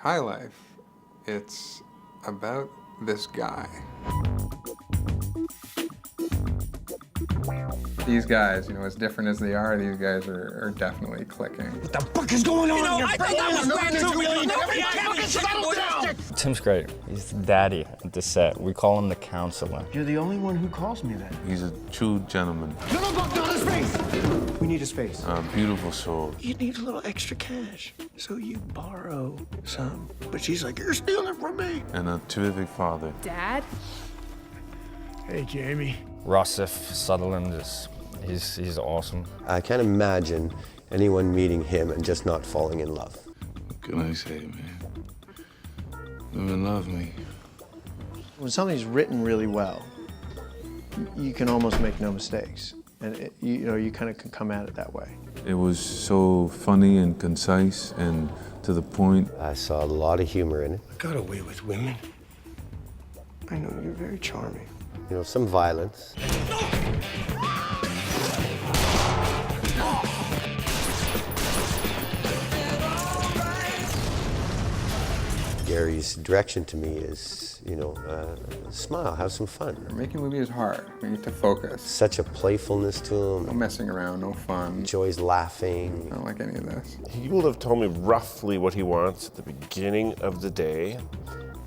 High Life, it's about this guy. These guys, you know, as different as they are, these guys are definitely clicking. What the fuck is going on? You know, I thought that was bad too. Nobody fucking settle down. Tim's great. He's the daddy at the set. We call him the counselor. You're the only one who calls me that. He's a true gentleman. No, not his face! We need his face. A beautiful soul. You need a little extra cash, so you borrow some. But she's like, you're stealing from me. And a terrific father. Dad? Hey, Jamie. Rossif, Sutherland, he's awesome. I can't imagine anyone meeting him and just not falling in love. What can I say, man? Women love me. When something's written really well, you can almost make no mistakes. And you kind of can come at it that way. It was so funny and concise and to the point. I saw a lot of humor in it. I got away with women. I know you're very charming. You know, some violence. Gary's direction to me is, you know, smile, have some fun. Making a movie is hard. You need to focus. Such a playfulness to him. No messing around, no fun. Enjoys laughing. I don't like any of this. He will have told me roughly what he wants at the beginning of the day,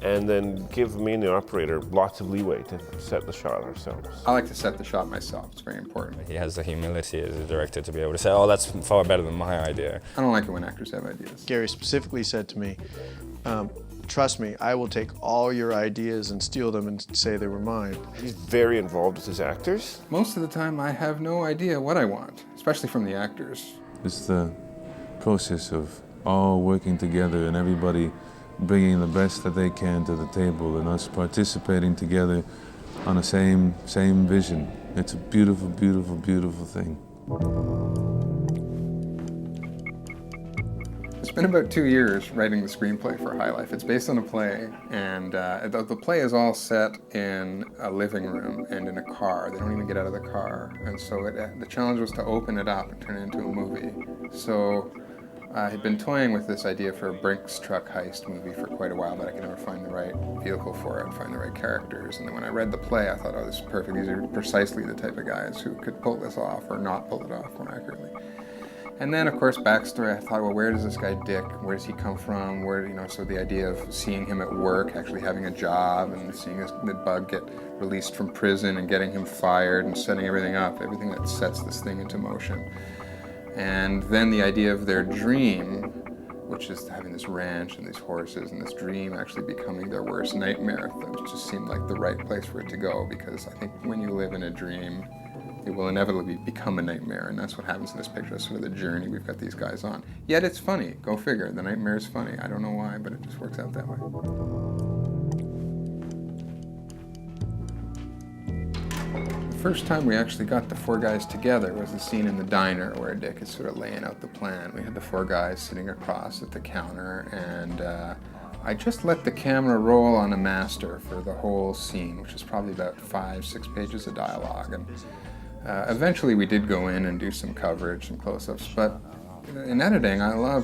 and then give me and the operator lots of leeway to set the shot ourselves. I like to set the shot myself. It's very important. He has the humility as a director to be able to say, oh, that's far better than my idea. I don't like it when actors have ideas. Gary specifically said to me, trust me, I will take all your ideas and steal them and say they were mine. He's very involved with his actors. Most of the time, I have no idea what I want, especially from the actors. It's the process of all working together and everybody bringing the best that they can to the table and us participating together on the same vision. It's a beautiful, beautiful, beautiful thing. It's been about 2 years writing the screenplay for High Life. It's based on a play, and the play is all set in a living room and in a car. They don't even get out of the car. And so the challenge was to open it up and turn it into a movie. So I had been toying with this idea for a Brinks truck heist movie for quite a while, but I could never find the right vehicle for it and find the right characters. And then when I read the play, I thought, oh, this is perfect. These are precisely the type of guys who could pull this off or not pull it off more accurately. And then, of course, backstory, I thought, well, where does this guy Dick, where does he come from? Where, you know, so the idea of seeing him at work, actually having a job, and seeing the bug get released from prison and getting him fired and setting everything up, everything that sets this thing into motion. And then the idea of their dream, which is having this ranch and these horses, and this dream actually becoming their worst nightmare, that just seemed like the right place for it to go, because I think when you live in a dream, it will inevitably become a nightmare, and that's what happens in this picture. That's sort of the journey we've got these guys on. Yet it's funny. Go figure. The nightmare is funny. I don't know why, but it just works out that way. The first time we actually got the four guys together was the scene in the diner where Dick is sort of laying out the plan. We had the four guys sitting across at the counter, and I just let the camera roll on a master for the whole scene, which is probably about 5-6 pages of dialogue. And eventually we did go in and do some coverage, some close-ups, but in editing,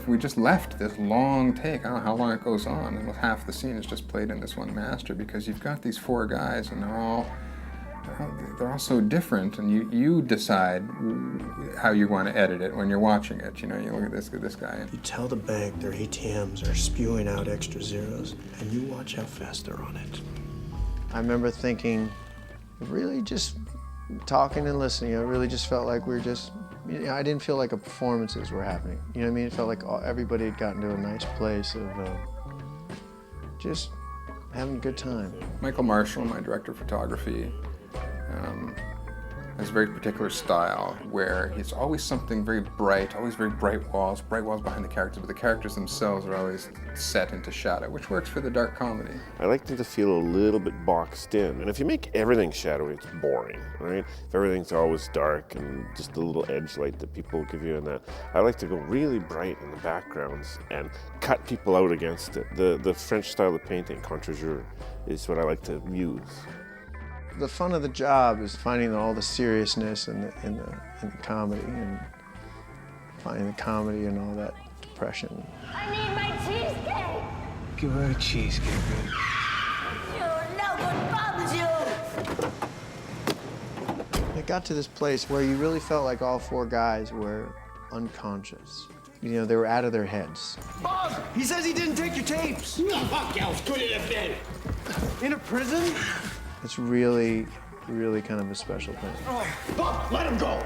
we just left this long take. I don't know how long it goes on, and half the scene is just played in this one master, because you've got these four guys, and they're all so different, and you decide how you want to edit it when you're watching it. You know, you look at this guy. You tell the bank their ATMs are spewing out extra zeros, and you watch how fast they're on it. I remember thinking, really just talking and listening, I really just felt like we were just, you know, I didn't feel like performances were happening. You know what I mean? It felt like everybody had gotten to a nice place of just having a good time. Michael Marshall, my director of photography, has a very particular style where it's always something very bright, always very bright walls behind the characters, but the characters themselves are always set into shadow, which works for the dark comedy. I like them to feel a little bit boxed in. And if you make everything shadowy, it's boring, right? If everything's always dark and just a little edge light that people give you and that, I like to go really bright in the backgrounds and cut people out against it. The French style of painting, contre-jour, is what I like to use. The fun of the job is finding all the seriousness in the comedy, and finding the comedy and all that depression. I need my cheesecake! Give her a cheesecake, baby. It got to this place where you really felt like all four guys were unconscious. You know, they were out of their heads. Boss, he says he didn't take your tapes. Fuck else could it have been? In a prison? It's really, really kind of a special thing. Bob, let him go!